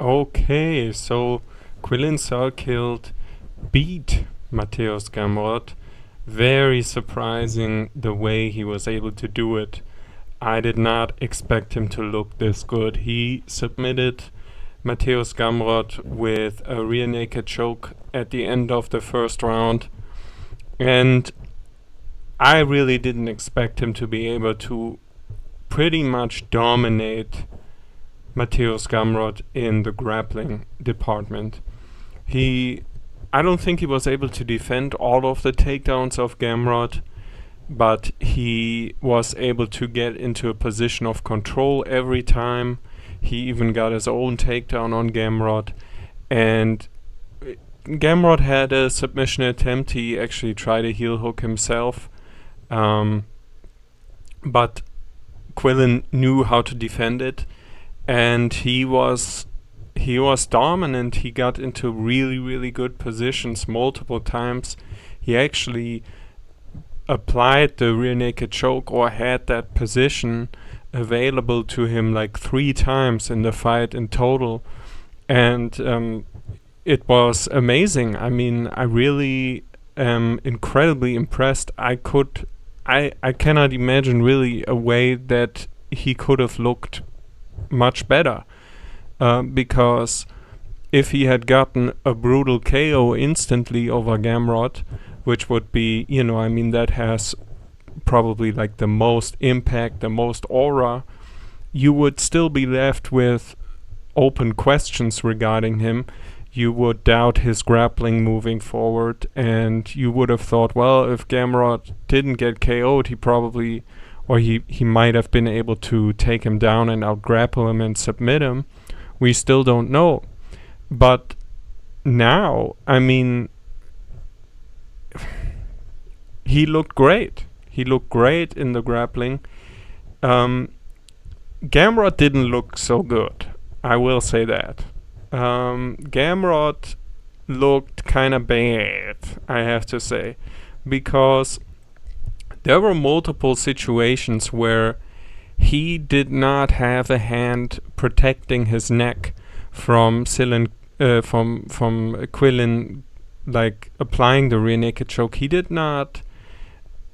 Okay, so Quillen Salkilld beat Mateusz Gamrot. Very surprising the way he was able to do it. I did not expect him to look this good. He submitted Mateusz Gamrot with a rear naked choke at the end of the first round, and I really didn't expect him to be able to pretty much dominate Mateusz Gamrot in the grappling department. He, I don't think he was able to defend all of the takedowns of Gamrot, but he was able to get into a position of control every time. He even got his own takedown on Gamrot, and Gamrot had a submission attempt. He actually tried a heel hook himself, but Quillen knew how to defend it, and he was dominant. He got into really good positions multiple times. He actually applied the rear naked choke, or had that position available to him like 3 times in the fight in total, and it was amazing. I mean, I really am incredibly impressed. I cannot imagine really a way that he could have looked much better, because if he had gotten a brutal KO instantly over Gamrot, which would be, I mean, that has probably like the most impact, the most aura, you would still be left with open questions regarding him. You would doubt his grappling moving forward, and you would have thought, well, if Gamrot didn't get KO'd, he might have been able to take him down and out-grapple him and submit him. We still don't know. But now, I mean, he looked great. He looked great in the grappling. Gamrot didn't look so good. I will say that. Gamrot looked kind of bad, I have to say, because there were multiple situations where he did not have a hand protecting his neck from Quillen, like applying the rear naked choke. He did not.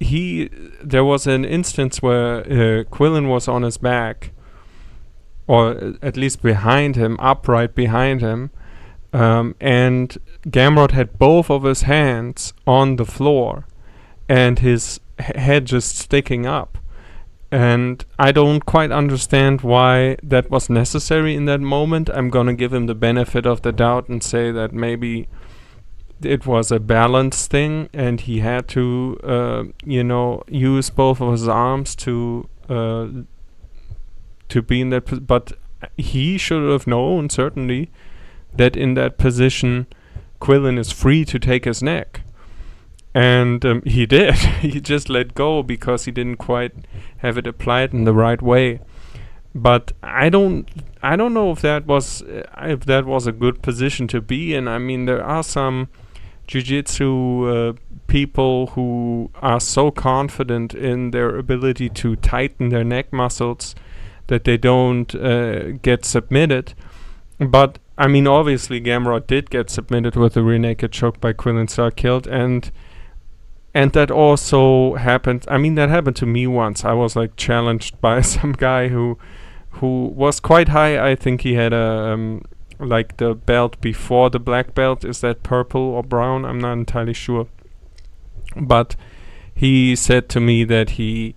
There was an instance where Quillen was on his back, or at least behind him, upright behind him, and Gamrot had both of his hands on the floor and his head just sticking up. And I don't quite understand why that was necessary in that moment. I'm gonna give him the benefit of the doubt and say that maybe it was a balance thing, and he had to, use both of his arms to be in that. But he should have known, certainly, that in that position, Quillen is free to take his neck. And he did. He just let go because he didn't quite have it applied in the right way. But I don't know if that was a good position to be in. I mean, there are some jiu-jitsu people who are so confident in their ability to tighten their neck muscles that they don't get submitted. But I mean, obviously Gamrot did get submitted with a rear naked choke by Quillen Salkilld, and that also happened. I mean, that happened to me once. I was like challenged by some guy who was quite high. I think he had a like the belt before the black belt. Is that purple or brown? I'm not entirely sure. But he said to me that he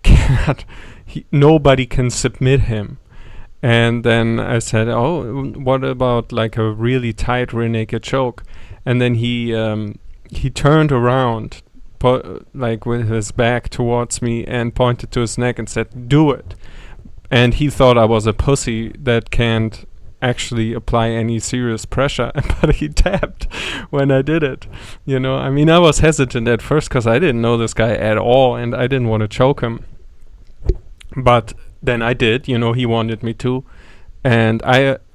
cannot. Nobody can submit him. And then I said, "Oh, what about like a really tight rear naked choke?" And then he turned around, like with his back towards me, and pointed to his neck and said, "Do it." And he thought I was a pussy that can't actually apply any serious pressure, but he tapped when I did it. I mean, I was hesitant at first because I didn't know this guy at all, and I didn't want to choke him. But then I did. He wanted me to. And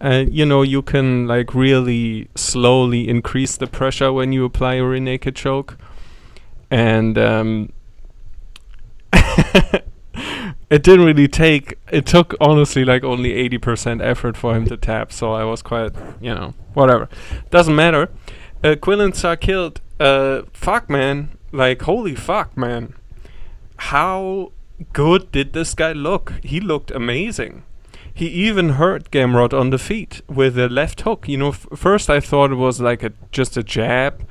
you can like really slowly increase the pressure when you apply a rear naked choke. And it didn't really take. It took honestly like only 80% effort for him to tap. So I was quite, whatever. Doesn't matter. Quillen Salkilld, fuck man, like holy fuck man, how good did this guy look? He looked amazing. He even hurt Gamrot on the feet with a left hook. First I thought it was like just a jab,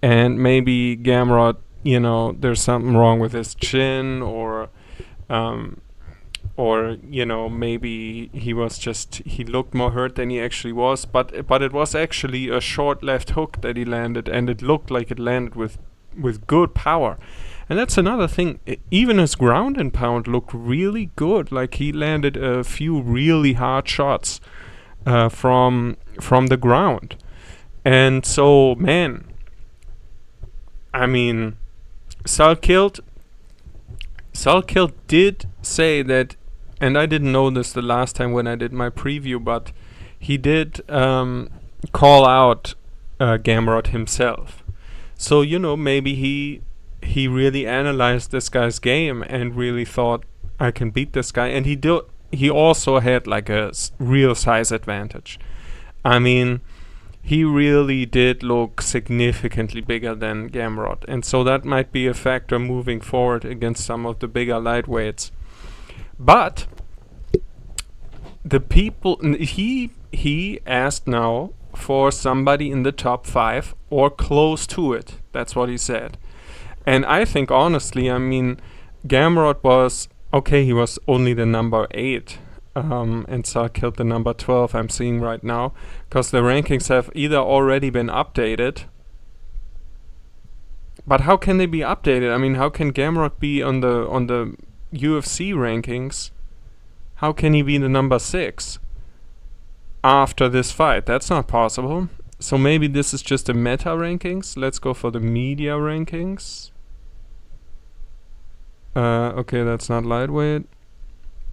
and maybe Gamrot, there's something wrong with his chin, or maybe he looked more hurt than he actually was. But it was actually a short left hook that he landed, and it looked like it landed with good power. And that's another thing. Even his ground and pound looked really good. Like he landed a few really hard shots from the ground. And so, man, I mean, Salkilld did say that, and I didn't know this the last time when I did my preview, but he did call out Gamrot himself. So, maybe he really analyzed this guy's game and really thought, I can beat this guy. And he also had like a real size advantage. I mean, he really did look significantly bigger than Gamrot. And so that might be a factor moving forward against some of the bigger lightweights. But the people, he asked now for somebody in the top 5 or close to it. That's what he said. And I think, honestly, I mean, Gamrot was, he was only the number 8, and Salkilld the number 12 I'm seeing right now, because the rankings have either already been updated, but how can they be updated? I mean, how can Gamrot be on the UFC rankings? How can he be the number 6 after this fight? That's not possible. So maybe this is just a meta rankings. Let's go for the media rankings. Okay, that's not lightweight.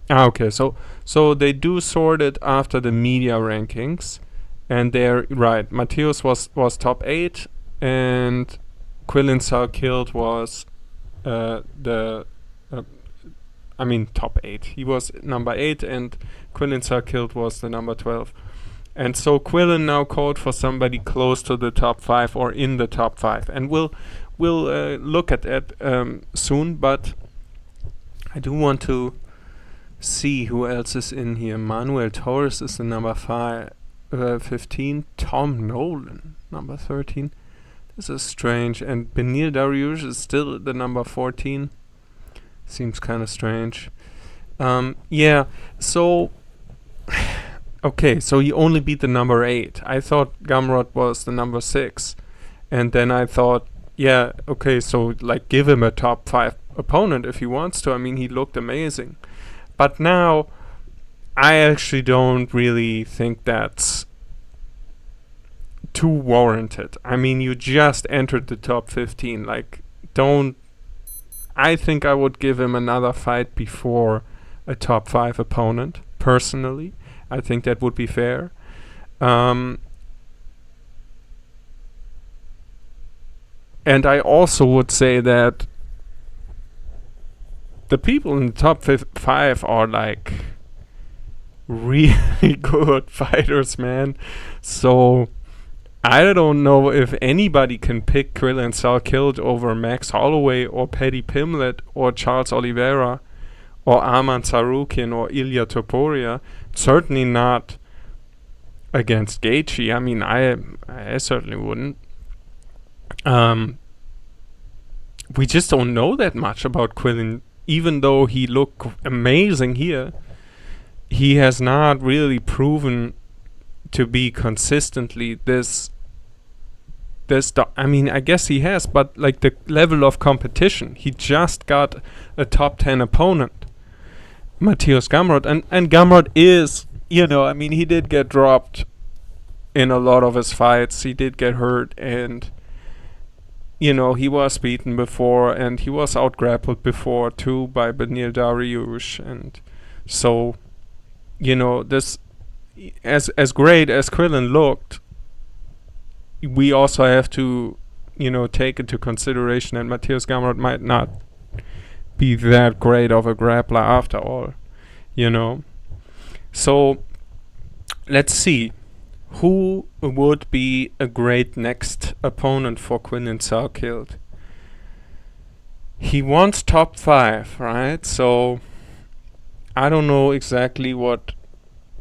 Okay, so they do sort it after the media rankings, and they're right. Mateusz was top 8, and Quillen Salkilld was top 8. He was number 8, and Quillen Salkilld was the number 12. And so Quillen now called for somebody close to the top 5 or in the top 5, and we'll look at that soon. But I do want to see who else is in here. Manuel Torres is the number 15. Tom Nolan, number 13. This is strange. And Benir Dariush is still the number 14. Seems kind of strange. Yeah, so... Okay, so he only beat the number 8. I thought Gamrot was the number 6. And then I thought, yeah, okay, so like give him a top 5 opponent if he wants to. I mean, he looked amazing. But now, I actually don't really think that's too warranted. I mean, you just entered the top 15. Like, I think I would give him another fight before a top 5 opponent, personally. I think that would be fair. And I also would say that the people in the top 5 are like really good fighters, man. So I don't know if anybody can pick Quillen Salkilld over Max Holloway or Paddy Pimblett or Charles Oliveira or Arman Tsarukyan or Ilya Topuria. Certainly not against Gaethje. I mean, I certainly wouldn't. We just don't know that much about Quillen. Even though he looked amazing here, he has not really proven to be consistently this. I mean, I guess he has, but like the level of competition, he just got a top 10 opponent, Mateusz Gamrot, and Gamrot is, I mean, he did get dropped in a lot of his fights. He did get hurt, and he was beaten before, and he was out-grappled before too by Benir Dariush. And so, this, as great as Quillen looked, we also have to, take into consideration that Mateusz Gamrot might not be that great of a grappler after all, you know. So let's see who would be a great next opponent for Quinlan Salkilld. He wants top 5, right? So I don't know exactly what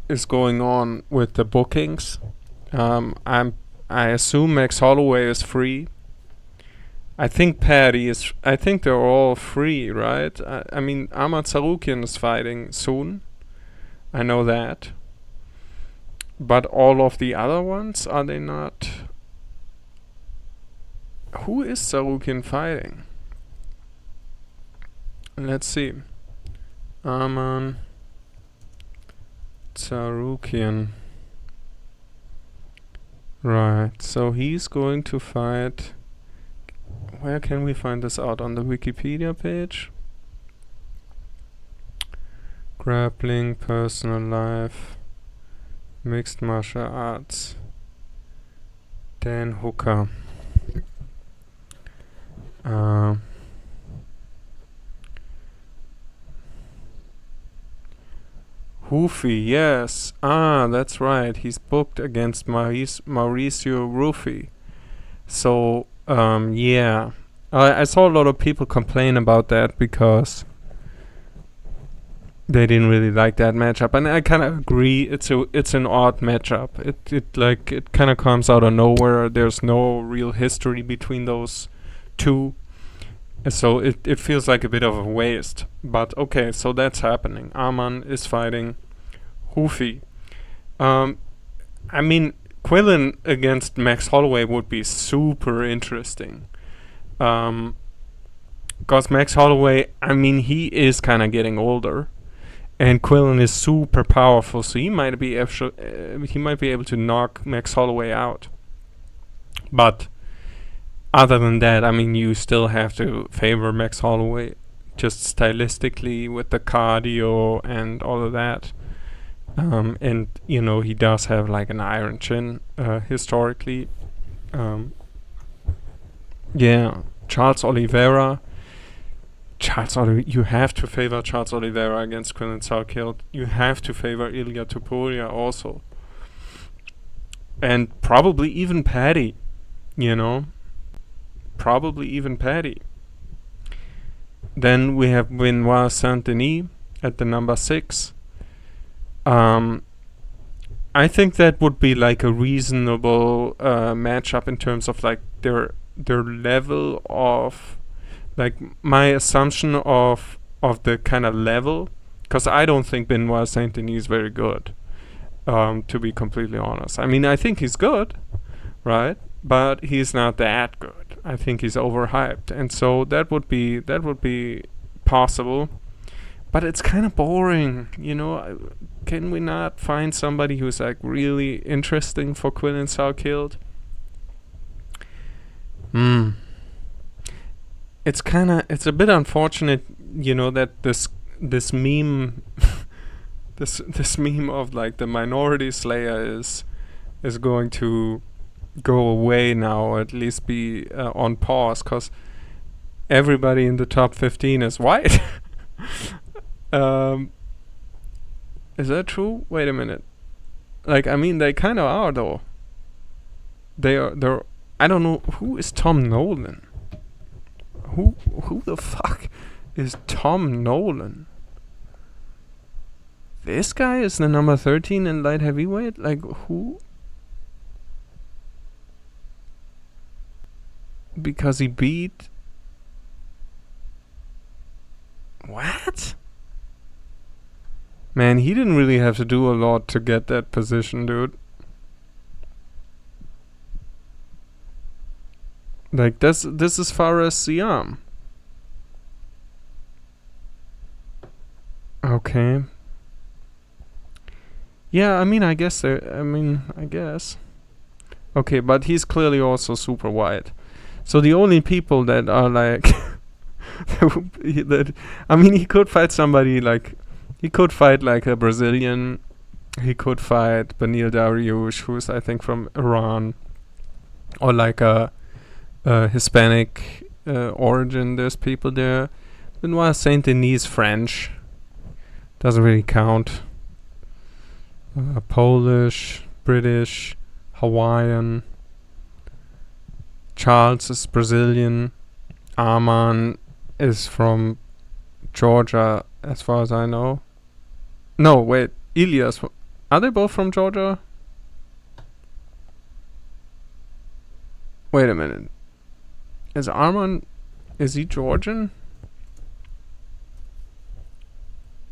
is going on with the bookings. I assume Max Holloway is free. I think Paddy is. I think they're all free, right? I mean, Ahmad Sarukian is fighting soon. I know that. But all of the other ones, are they not? Who is Sarukian fighting? Let's see. Ahmad Sarukian. Right, so he's going to fight. Where can we find this out? On the Wikipedia page? Grappling, personal life, mixed martial arts. Dan Hooker. Rufi, yes. That's right. He's booked against Mauricio Rufi. So, yeah. I saw a lot of people complain about that because they didn't really like that matchup, and I kind of agree. It's an odd matchup. It kind of comes out of nowhere. There's no real history between those two, so it feels like a bit of a waste. But okay, so that's happening. Arman is fighting Rufi. I mean, Quillen against Max Holloway would be super interesting. Because Max Holloway, I mean, he is kind of getting older, and Quillen is super powerful, so he might be able to knock Max Holloway out. But other than that, I mean, you still have to favor Max Holloway, just stylistically with the cardio and all of that. And you know, he does have like an iron chin historically. Yeah, Charles Oliveira. You have to favor Charles Oliveira against Quinlan Salkilld. You have to favor Ilya Topuria also. And probably even Paddy, you know. Probably even Paddy. Then we have Benoit Saint-Denis at the number 6. I think that would be like a reasonable matchup in terms of like their level of, like, my assumption of the kind of level, because I don't think Benoit Saint-Denis is very good, to be completely honest. I mean, I think he's good, right? But he's not that good. I think he's overhyped, and so that would be possible. But it's kind of boring, you know. Can we not find somebody who's like really interesting for Quinlan Salkilld? It's a bit unfortunate, you know, that this meme this meme of like the minority slayer is going to go away now, or at least be on pause, because everybody in the top 15 is white. Is that true? Wait a minute. Like, I mean, they kind of are though. They're. I don't know who is Tom Nolan. Who the fuck is Tom Nolan? This guy is the number 13 in light heavyweight? Like, who? Because he beat... What? Man, he didn't really have to do a lot to get that position, dude. Like, this is Fares Siam. Okay. Yeah, I mean, I guess. Okay, but he's clearly also super white. So the only people that are like... I mean, he could fight somebody like... He could fight like a Brazilian. He could fight Benil Dariush, who's I think from Iran. Or like a Hispanic origin. There's people there. Benoit Saint Denis is French. Doesn't really count. Polish, British, Hawaiian. Charles is Brazilian. Arman is from Georgia, as far as I know. No, wait. Ilias. Are they both from Georgia? Wait a minute. Is Arman... Is he Georgian?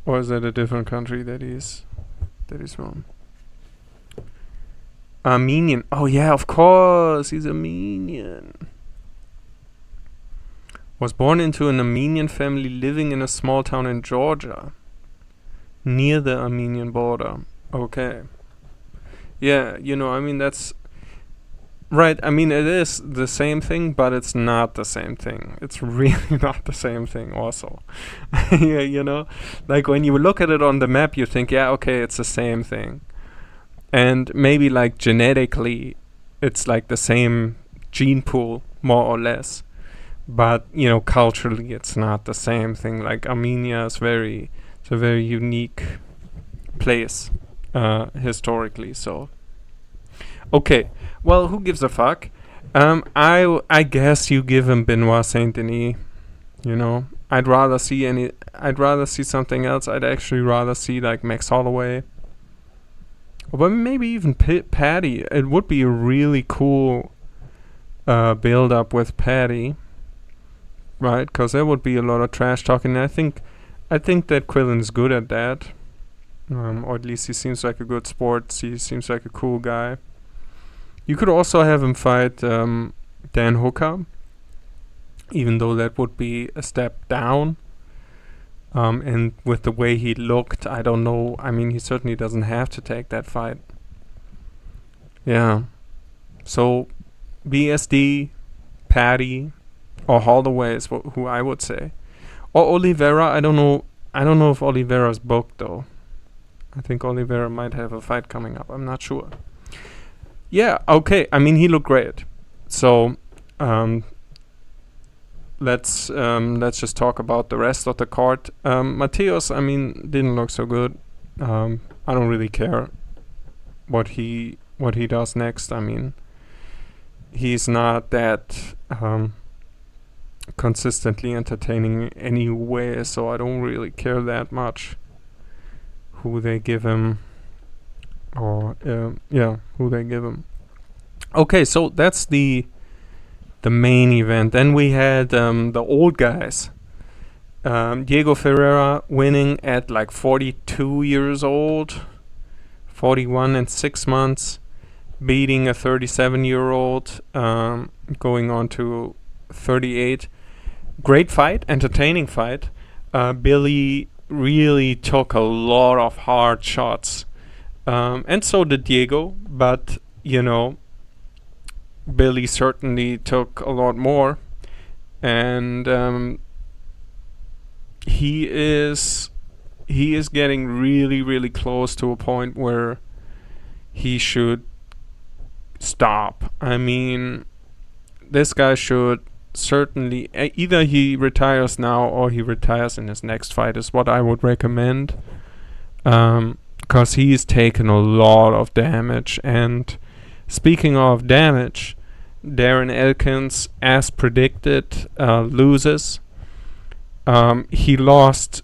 Or is that a different country that he's from? Armenian. Oh yeah, of course. He's Armenian. Was born into an Armenian family living in a small town in Georgia. Near the Armenian border. Okay. Yeah, I mean, that's... Right, I mean, it is the same thing, but it's not the same thing. It's really not the same thing also. Yeah, like when you look at it on the map, you think, yeah, okay, it's the same thing. And maybe like genetically, it's like the same gene pool, more or less. But, culturally, it's not the same thing. Like Armenia is it's a very unique place, historically, so... Okay, well, who gives a fuck? I guess you give him Benoit Saint Denis. I'd rather see something else. I'd actually rather see like Max Holloway, or maybe even Paddy. It would be a really cool build up with Paddy, right? Because there would be a lot of trash talking. I think that Quillen's good at that, or at least he seems like a good sport. He seems like a cool guy. You could also have him fight Dan Hooker, even though that would be a step down. And with the way he looked, I don't know. I mean, he certainly doesn't have to take that fight. Yeah. So, BSD, Paddy, or Holloway is who I would say. Or Oliveira. I don't know if Oliveira's booked though. I think Oliveira might have a fight coming up. I'm not sure. Yeah, okay. I mean, he looked great. So, let's just talk about the rest of the card. Mateus, I mean, didn't look so good. I don't really care what he does next. I mean, he's not that consistently entertaining anyway, so I don't really care that much who they give him. Or who they give him. Okay, so that's the main event. Then we had the old guys. Diego Ferreira winning at like 42 years old, 41 and 6 months, beating a 37-year-old, going on to 38. Great fight, entertaining fight. Billy really took a lot of hard shots. And so did Diego, but Billy certainly took a lot more, and he is getting really, really close to a point where he should stop. I mean, this guy should certainly either he retires now or he retires in his next fight is what I would recommend. Because he's taken a lot of damage. And speaking of damage, Darren Elkins, as predicted, loses. He lost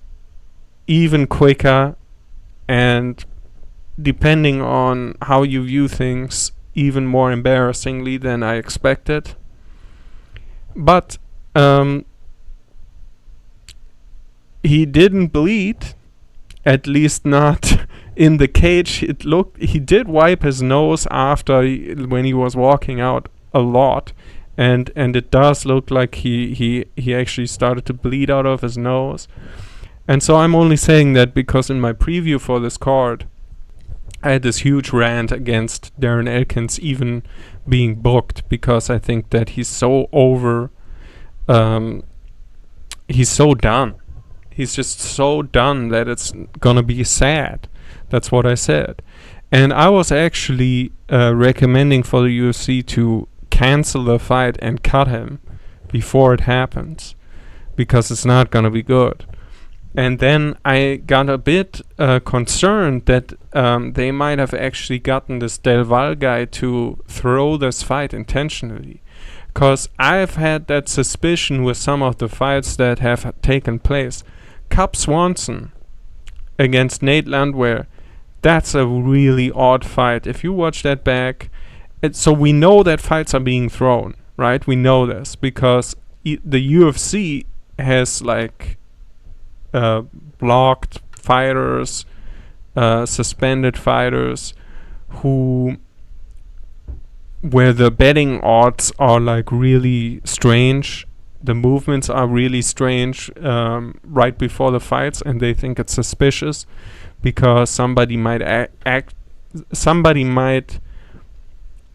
even quicker, and depending on how you view things, even more embarrassingly than I expected. But he didn't bleed, at least not in the cage. He did wipe his nose after when he was walking out a lot, and it does look like he actually started to bleed out of his nose. And so I'm only saying that because in my preview for this card I had this huge rant against Darren Elkins even being booked, because I think that he's so over. He's so done. He's just so done that it's gonna be sad. That's what I said. And I was actually recommending for the UFC to cancel the fight and cut him before it happens. because it's not gonna be good. And then I got a bit concerned that they might have actually gotten this Del Val guy to throw this fight intentionally. Because I've had that suspicion with some of the fights that have taken place. Cub Swanson against Nate Landwehr, that's a really odd fight. If you watch that back, so we know that fights are being thrown, right? We know this because the UFC has like blocked fighters, suspended fighters where the betting odds are like really strange. The movements are really strange right before the fights, and they think it's suspicious because somebody might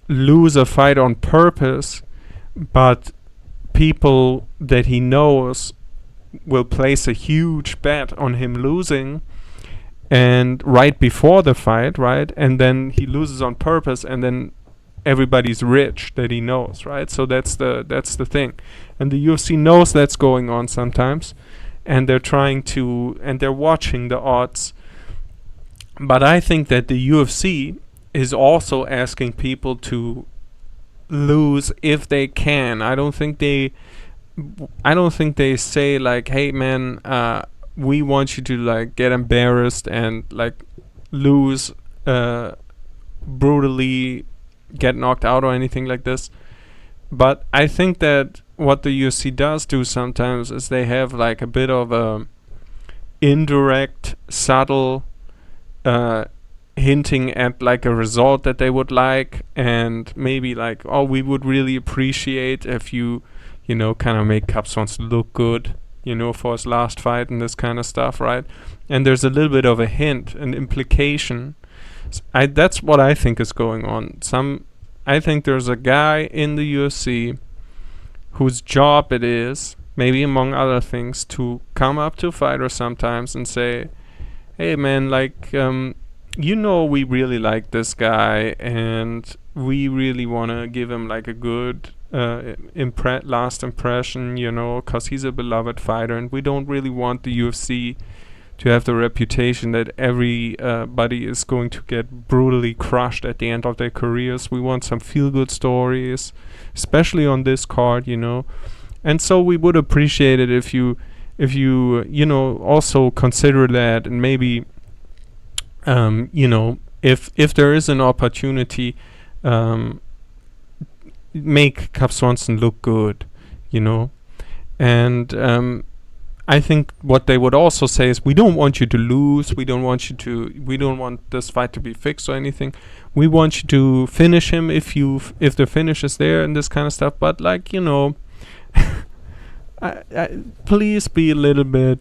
lose a fight on purpose, but people that he knows will place a huge bet on him losing, and right before the fight, right, and then he loses on purpose, and then everybody's rich that he knows, right? So that's the thing, and the UFC knows that's going on sometimes, and they're watching the odds. But I think that the UFC is also asking people to lose if they can. I don't think they say like, hey man, we want you to like get embarrassed and like lose brutally, get knocked out or anything like this. But I think that what the UFC does do sometimes is they have like a bit of a indirect, subtle hinting at like a result that they would like, and maybe like, oh, we would really appreciate if you kind of make Cub Swanson look good, for his last fight and this kind of stuff, right? And there's a little bit of a hint, an implication. That's what I think is going on. I think there's a guy in the UFC whose job it is, maybe among other things, to come up to fighters sometimes and say, hey man, like, we really like this guy and we really want to give him like a good last impression, because he's a beloved fighter, and we don't really want the UFC to have the reputation that everybody is going to get brutally crushed at the end of their careers. We want some feel-good stories, especially on this card, and so we would appreciate it if you also consider that, and maybe if there is an opportunity, make Cub Swanson look good, and I think what they would also say is, we don't want you to lose, we don't want this fight to be fixed or anything. We want you to finish him if the finish is there and this kind of stuff. But like, please be a little bit,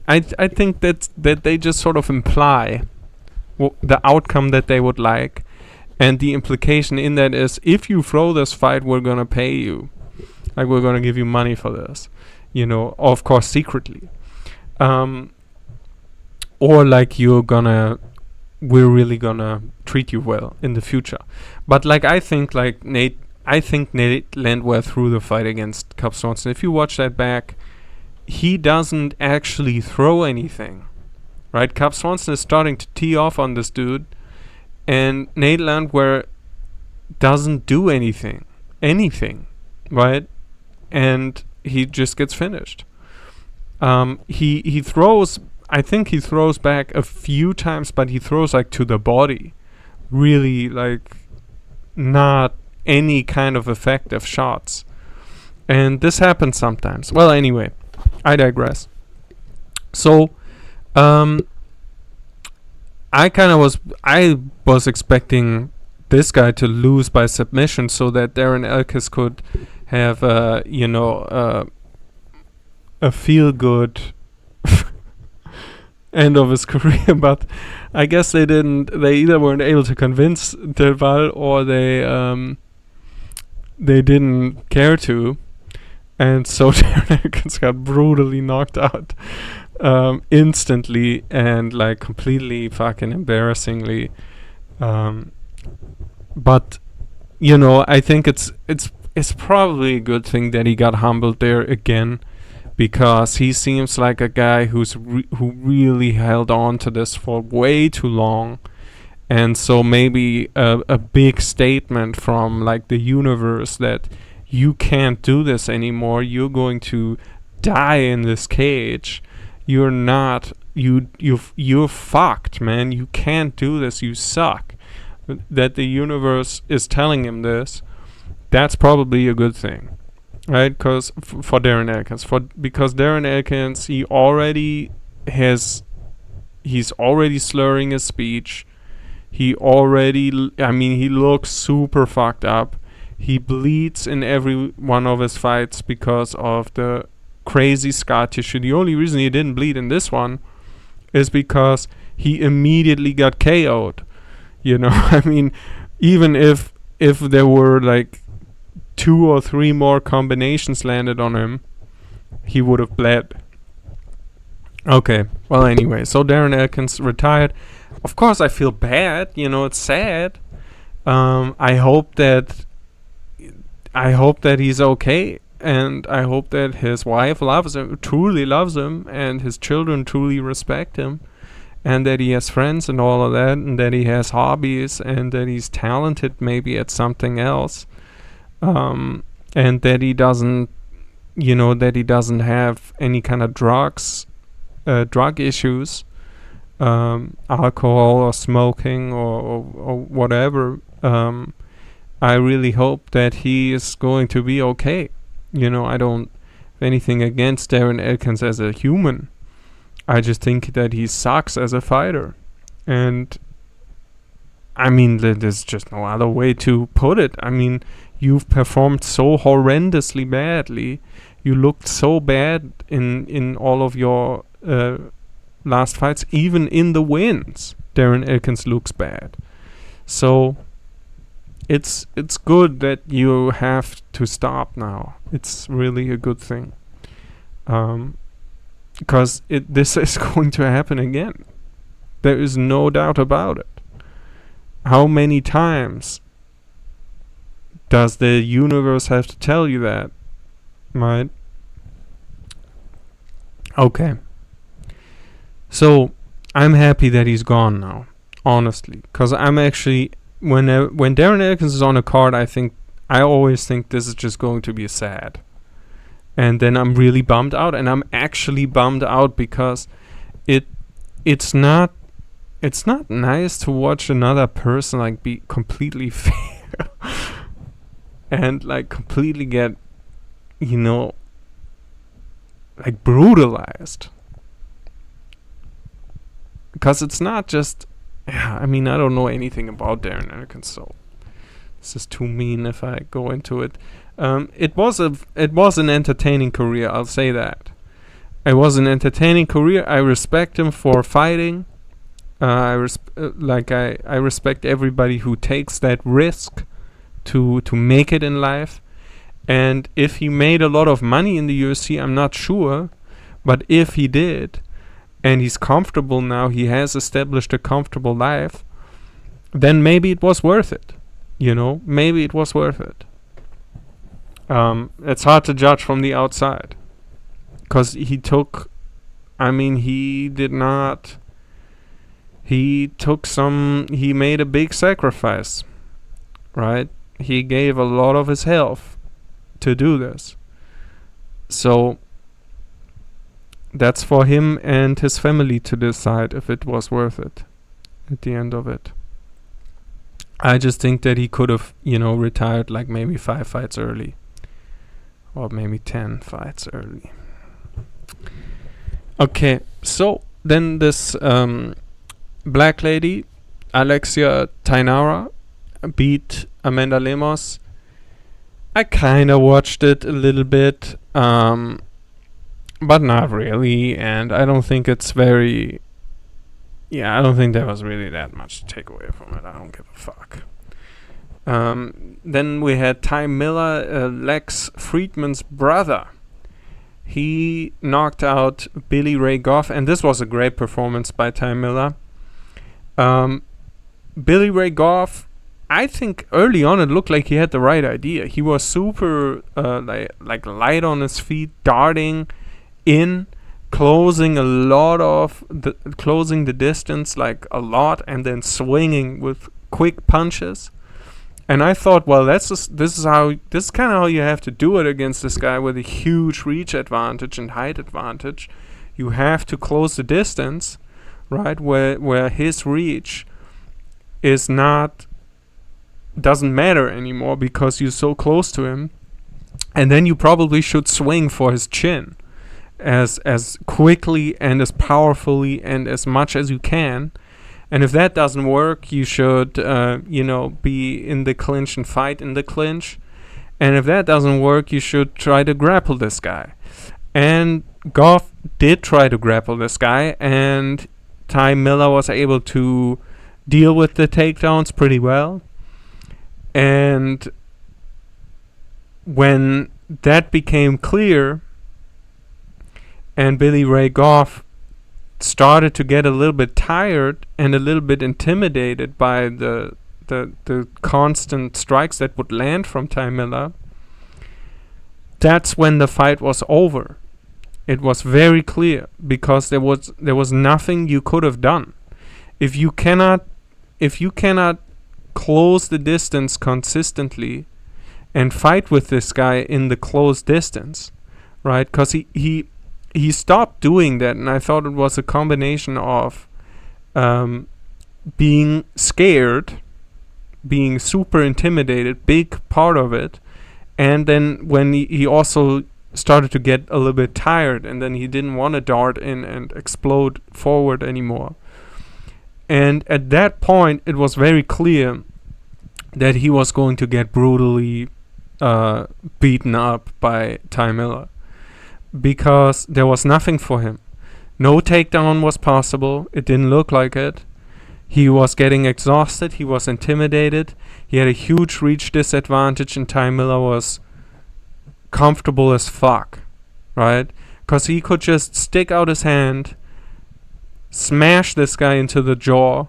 I think that they just sort of imply the outcome that they would like, and the implication in that is, if you throw this fight, we're gonna pay you, like we're gonna give you money for this, of course secretly, or like we're really gonna treat you well in the future. But like I think Nate Landwehr threw the fight against Cub Swanson. If you watch that back, he doesn't actually throw anything, right? Cub Swanson is starting to tee off on this dude, and Nate Landwehr doesn't do anything, right? And he just gets finished. He throws, I think he throws back a few times, but he throws like to the body, really like not any kind of effective shots. And this happens sometimes. Well, anyway, I digress. So, I was expecting this guy to lose by submission so that Darren Elkis could have a feel-good end of his career, but I guess they didn't. They either weren't able to convince Del Val, or they didn't care to, and so Darren Elkins got brutally knocked out instantly, and like completely fucking embarrassingly. But I think it's it's probably a good thing that he got humbled there again, because he seems like a guy who really held on to this for way too long. And so maybe a big statement from like the universe that you can't do this anymore, you're going to die in this cage, you're not, you're fucked, man, you can't do this, you suck, that the universe is telling him this. That's probably a good thing, right? Because for Darren Elkins, because Darren Elkins, he's already slurring his speech. He looks super fucked up. He bleeds in every one of his fights because of the crazy scar tissue. The only reason he didn't bleed in this one is because he immediately got KO'd. I mean, even if there were like 2 or 3 more combinations landed on him, he would have bled. Okay, well, anyway, so Darren Elkins retired. Of course, I feel bad. It's sad. I hope that he's okay, and I hope that his wife truly loves him, and his children truly respect him, and that he has friends and all of that, and that he has hobbies, and that he's talented maybe at something else. And that he doesn't have any kind of drug issues, alcohol or smoking or whatever. I really hope that he is going to be okay. I don't have anything against Darren Elkins as a human. I just think that he sucks as a fighter. And I mean, there's just no other way to put it. I mean, you've performed so horrendously badly. You looked so bad in all of your last fights. Even in the wins, Darren Elkins looks bad. So it's good that you have to stop now. It's really a good thing. Because this is going to happen again. There is no doubt about it. How many times does the universe have to tell you that? Right? Okay. So, I'm happy that he's gone now. Honestly. Because I'm actually... When Darren Elkins is on a card, I always think this is just going to be sad. And then I'm really bummed out. And I'm actually bummed out because it's not nice to watch another person like be completely fair and like completely get like brutalized, because it's not just I mean, I don't know anything about Darren Elkins, so this is too mean if I go into it. It was an entertaining career, I'll say that. It was an entertaining career. I respect him for fighting. I respect everybody who takes that risk to make it in life. And if he made a lot of money in the UFC, I'm not sure, but if he did, and he's comfortable now, he has established a comfortable life, then maybe it was worth it. Maybe it was worth it. It's hard to judge from the outside, because he made a big sacrifice, right? He gave a lot of his health to do this. So that's for him and his family to decide if it was worth it at the end of it. I just think that he could have, retired like maybe 5 fights early, or maybe 10 fights early. Okay, so then this black lady, Alexia Tainara, beat Amanda Lemos. I kind of watched it a little bit, but not really, and I don't think it's very... I don't think there was really that much to take away from it. I don't give a fuck. Then we had Ty Miller, Lex Friedman's brother. He knocked out Billy Ray Goff, and this was a great performance by Ty Miller. Billy Ray Goff I think early on it looked like he had the right idea. He was super like light on his feet, darting in, closing the distance like a lot, and then swinging with quick punches. And I thought, well, this is kind of how you have to do it against this guy with a huge reach advantage and height advantage. You have to close the distance, right, where his reach doesn't matter anymore because you're so close to him. And then you probably should swing for his chin as quickly and as powerfully and as much as you can. And if that doesn't work, you should, be in the clinch and fight in the clinch. And if that doesn't work, you should try to grapple this guy. And Goff did try to grapple this guy, and Ty Miller was able to deal with the takedowns pretty well. And when that became clear, and Billy Ray Goff started to get a little bit tired and a little bit intimidated by the constant strikes that would land from Ty Miller, that's when the fight was over. It was very clear because there was nothing you could have done. If you cannot close the distance consistently and fight with this guy in the close distance, right? Because he stopped doing that, and I thought it was a combination of being scared, being super intimidated, big part of it, and then when he also started to get a little bit tired, and then he didn't want to dart in and explode forward anymore. And at that point, it was very clear that he was going to get brutally beaten up by Ty Miller, because there was nothing for him. No takedown was possible. It didn't look like it. He was getting exhausted. He was intimidated. He had a huge reach disadvantage, and Ty Miller was comfortable as fuck, right? Because he could just stick out his hand, smash this guy into the jaw,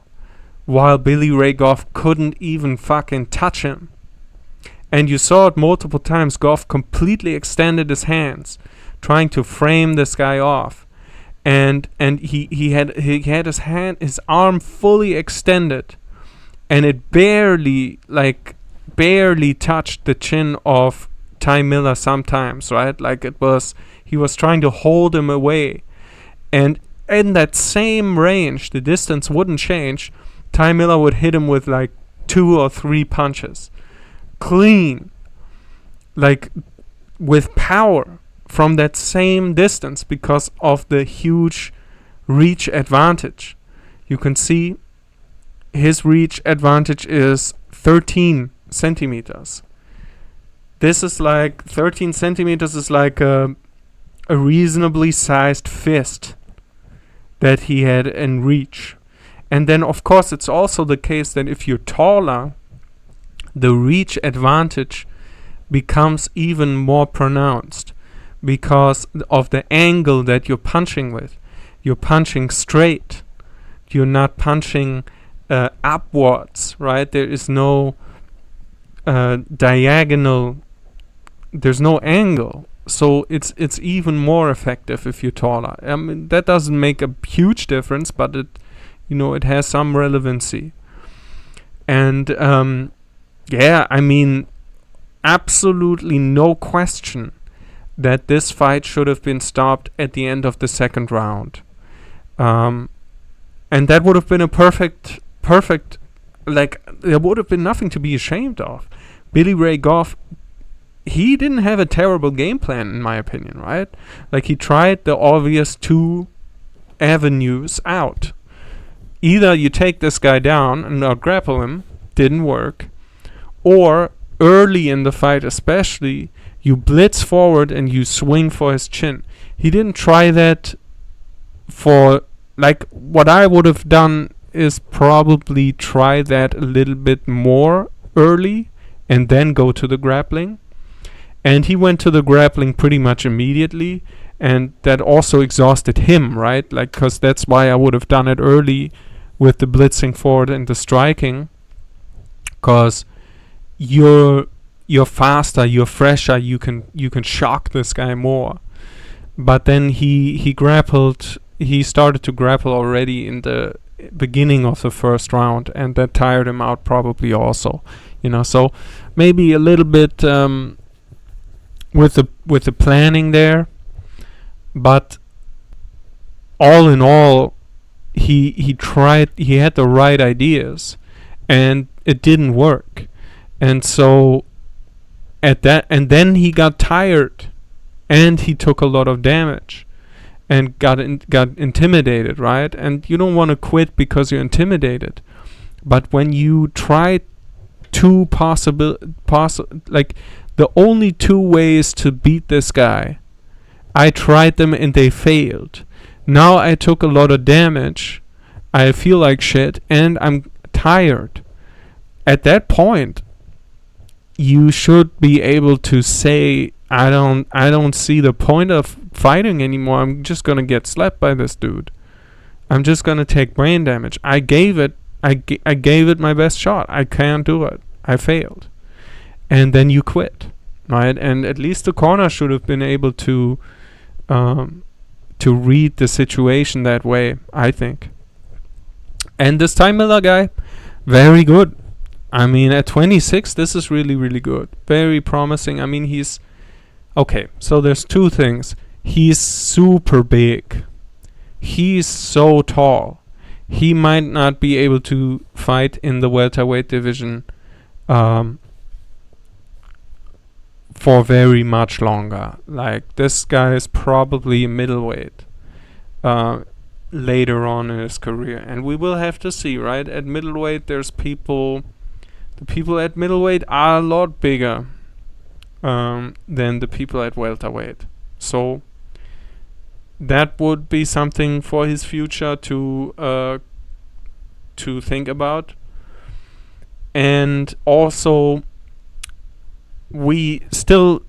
while Billy Ray Goff couldn't even fucking touch him. And you saw it multiple times. Goff completely extended his hands, trying to frame this guy off, and he had his arm fully extended, and it barely touched the chin of Ty Miller sometimes, right? Like he was trying to hold him away, and in that same range, the distance wouldn't change. Ty Miller would hit him with like 2 or 3 punches, clean, like with power, from that same distance because of the huge reach advantage. You can see his reach advantage is 13 centimeters. This is like 13 centimeters is like a reasonably sized fist that he had in reach. And then of course it's also the case that if you're taller, the reach advantage becomes even more pronounced, because of the angle that you're punching with. You're punching straight. You're not punching upwards, right? There is no diagonal. There's no angle. So it's even more effective if you're taller. I mean, that doesn't make a huge difference, but it has some relevancy. And I mean, absolutely no question that this fight should have been stopped at the end of the second round. And that would have been a perfect, like, there would have been nothing to be ashamed of. Billy Ray Goff, he didn't have a terrible game plan, in my opinion, right? Like, he tried the obvious 2 avenues out. Either you take this guy down and not grapple him, didn't work, or early in the fight especially, you blitz forward and you swing for his chin. He didn't try that for, like, what I would have done is probably try that a little bit more early and then go to the grappling. And he went to the grappling pretty much immediately, and that also exhausted him, right? Like, because that's why I would have done it early with the blitzing forward and the striking, because you're faster, you're fresher, you can shock this guy more. But then he started to grapple already in the beginning of the first round, and that tired him out probably also. So maybe a little bit with the planning there, but all in all, he had the right ideas, and it didn't work. And so and then he got tired, and he took a lot of damage, and got intimidated, right? And you don't want to quit because you're intimidated. But when you try two like the only two ways to beat this guy, I tried them and they failed. Now I took a lot of damage, I feel like shit, and I'm tired. At that point, you should be able to say, I don't see the point of fighting anymore. I'm just gonna get slapped by this dude. I'm just gonna take brain damage. I gave it my best shot. I can't do it. I failed. And then you quit, right? And at least the corner should have been able to read the situation that way, I think. And this Ty Miller guy, very good. I mean, at 26, this is really, really good. Very promising. I mean, he's... Okay, so there's two things. He's super big. He's so tall. He might not be able to fight in the welterweight division for very much longer. Like, this guy is probably a middleweight later on in his career. And we will have to see, right? At middleweight, there's people... The people at middleweight are a lot bigger than the people at welterweight. So that would be something for his future to think about. And also, we still...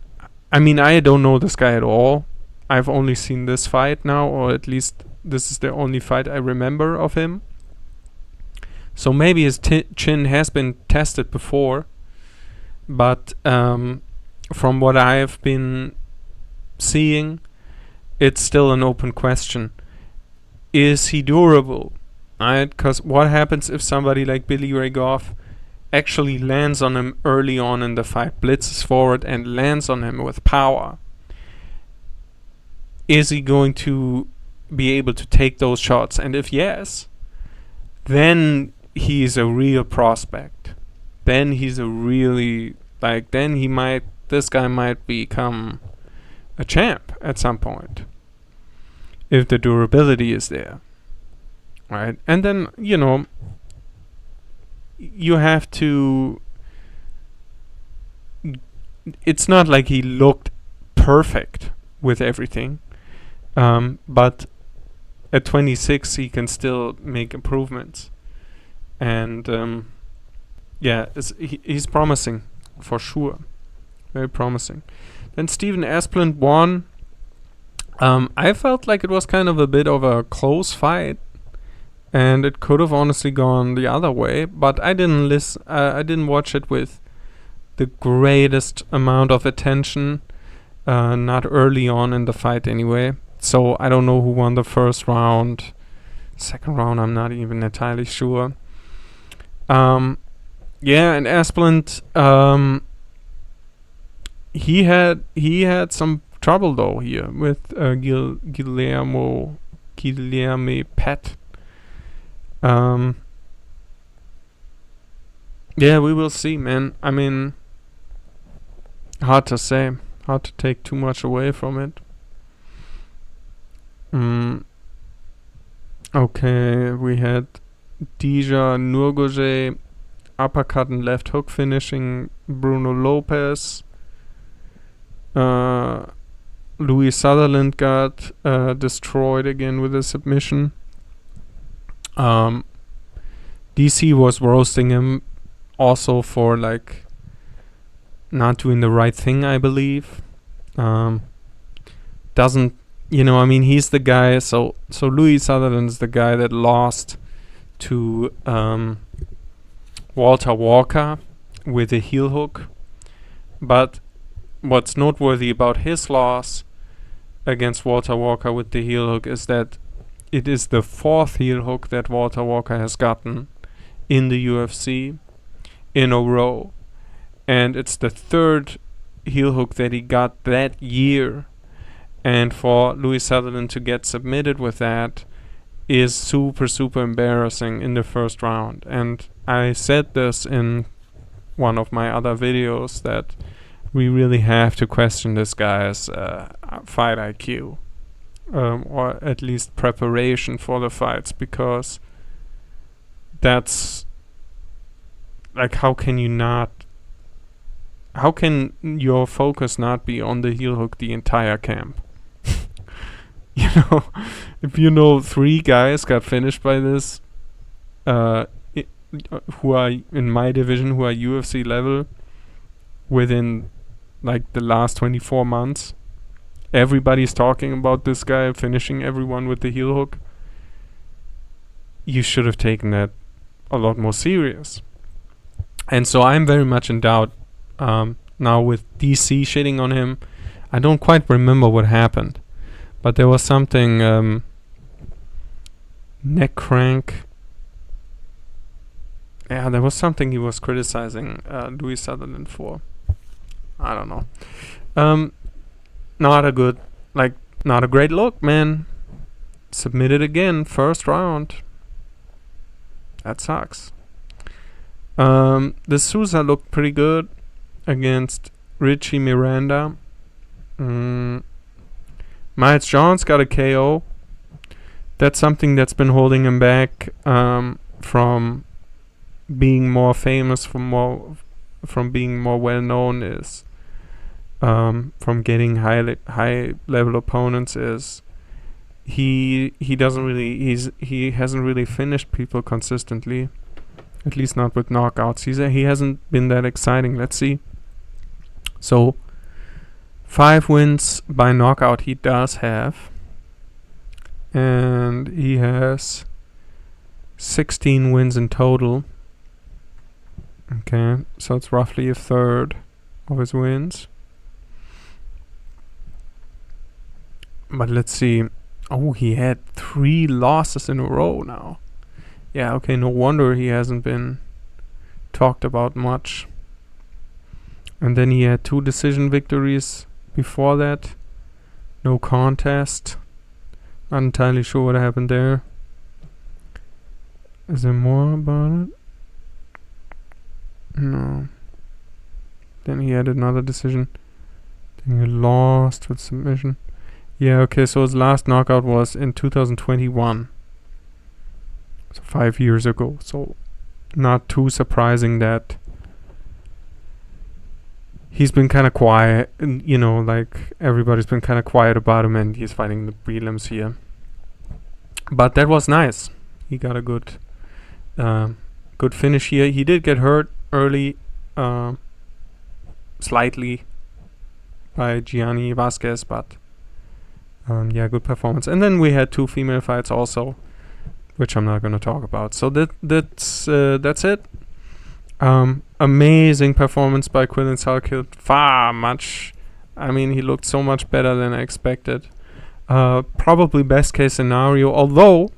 I mean, I don't know this guy at all. I've only seen this fight now, or at least this is the only fight I remember of him. So maybe his chin has been tested before, but from what I have been seeing, it's still an open question. Is he durable? Right? Because what happens if somebody like Billy Ray Goff actually lands on him early on in the fight, blitzes forward and lands on him with power? Is he going to be able to take those shots? And if yes, then he's a real prospect. Then he's a really, like, then this guy might become a champ at some point, if the durability is there, right? And then, you have to... It's not like he looked perfect with everything, but at 26 he can still make improvements. And he's promising for sure, very promising. Then Steven Asplund won. I felt like it was kind of a bit of a close fight, and it could have honestly gone the other way, but I didn't watch it with the greatest amount of attention, not early on in the fight anyway. So I don't know who won the first round. Second round, I'm not even entirely sure. And Asplund, he had some trouble though here with Guillermo Pet. We will see, man. I mean, hard to say, hard to take too much away from it. Okay, we had Dija Nurgoje uppercut and left hook finishing Bruno Lopez. Louis Sutherland got destroyed again with a submission. DC was roasting him also for like not doing the right thing, I believe. Doesn't, I mean, he's the guy. So Louis Sutherland is the guy that lost to Walter Walker with a heel hook. But what's noteworthy about his loss against Walter Walker with the heel hook is that it is the 4th heel hook that Walter Walker has gotten in the UFC in a row. And it's the 3rd heel hook that he got that year. And for Louis Sutherland to get submitted with that is super, super embarrassing in the first round. And I said this in one of my other videos that we really have to question this guy's fight IQ. Or at least preparation for the fights, because that's like, how can your focus not be on the heel hook the entire camp? You know, if you know 3 guys got finished by this, who are in my division, who are UFC level, within like the last 24 months, everybody's talking about this guy finishing everyone with the heel hook. You should have taken that a lot more serious. And so I'm very much in doubt now with DC shitting on him. I don't quite remember what happened, but there was something neck crank. Yeah, there was something he was criticizing Louis Sutherland for. I don't know. Not a great look, man. Submitted again, first round. That sucks. The Sousa looked pretty good against Richie Miranda. Miles Jones got a KO. That's something that's been holding him back from being more famous, from being more well known, is from getting high level opponents, is he hasn't really finished people consistently, at least not with knockouts. He hasn't been that exciting. Let's see. So 5 wins by knockout he does have, and he has 16 wins in total. Okay, so it's roughly a third of his wins. But let's see. Oh, he had 3 losses in a row now. Yeah, okay, no wonder he hasn't been talked about much. And then he had 2 decision victories before that. No contest. Not entirely sure what happened there. Is there more about it? No. Then he had another decision. Then he lost with submission. Yeah, okay, so his last knockout was in 2021. So 5 years ago. So not too surprising that he's been kind of quiet. And, you know, like, everybody's been kind of quiet about him, and he's fighting the prelims here. But that was nice. He got a good finish here. He did get hurt early, slightly, by Gianni Vasquez, but yeah, good performance. And then we had 2 female fights also, which I'm not going to talk about. So that's it. Amazing performance by Quillan Salkilld. I mean, he looked so much better than I expected. Probably best case scenario, although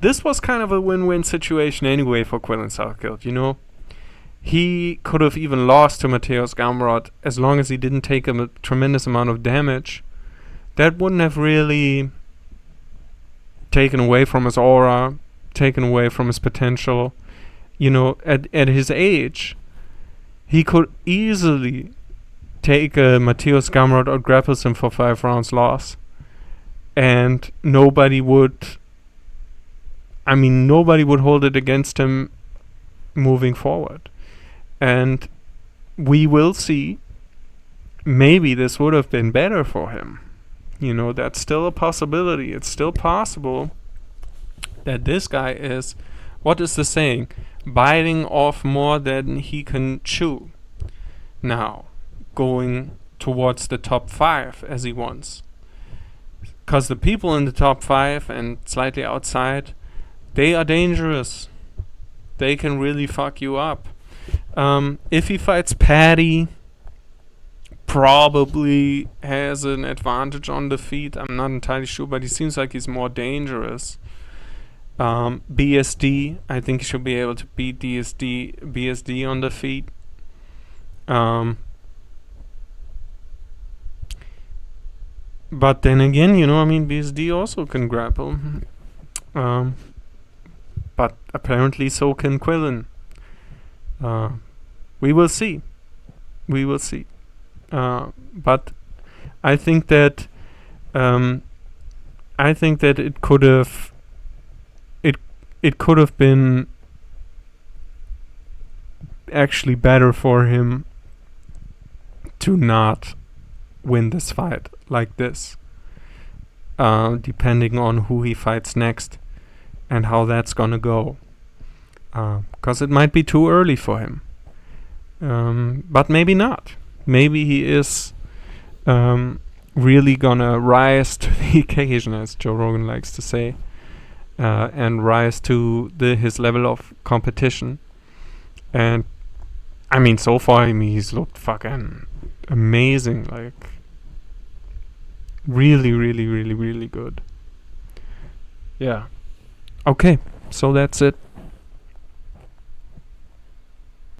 this was kind of a win-win situation anyway for Quillan Salkilld, you know. He could have even lost to Mateusz Gamrot as long as he didn't take a tremendous amount of damage. That wouldn't have really taken away from his aura, taken away from his potential. You know, at his age, he could easily take Mateusz Gamrot or grapples him for 5 rounds loss. And nobody would hold it against him moving forward. And we will see, maybe this would have been better for him. You know, that's still a possibility. It's still possible that this guy is, what is the saying? Biting off more than he can chew. Now, going towards the top 5 as he wants. Because the people in the top 5 and slightly outside, they are dangerous. They can really fuck you up. If he fights Paddy, probably has an advantage on the feet. I'm not entirely sure, but he seems like he's more dangerous. BSD, I think he should be able to beat BSD on the feet. But then again, BSD also can grapple. But apparently so can Quillen. We will see. But I think that it could have been actually better for him to not win this fight like this, depending on who he fights next and how that's gonna go, because it might be too early for him, but maybe not. Maybe he is really gonna rise to the occasion, as Joe Rogan likes to say, and rise to his level of competition. And I mean, so far, he's looked fucking amazing, like really, really, really, really good. Yeah. Okay, so that's it.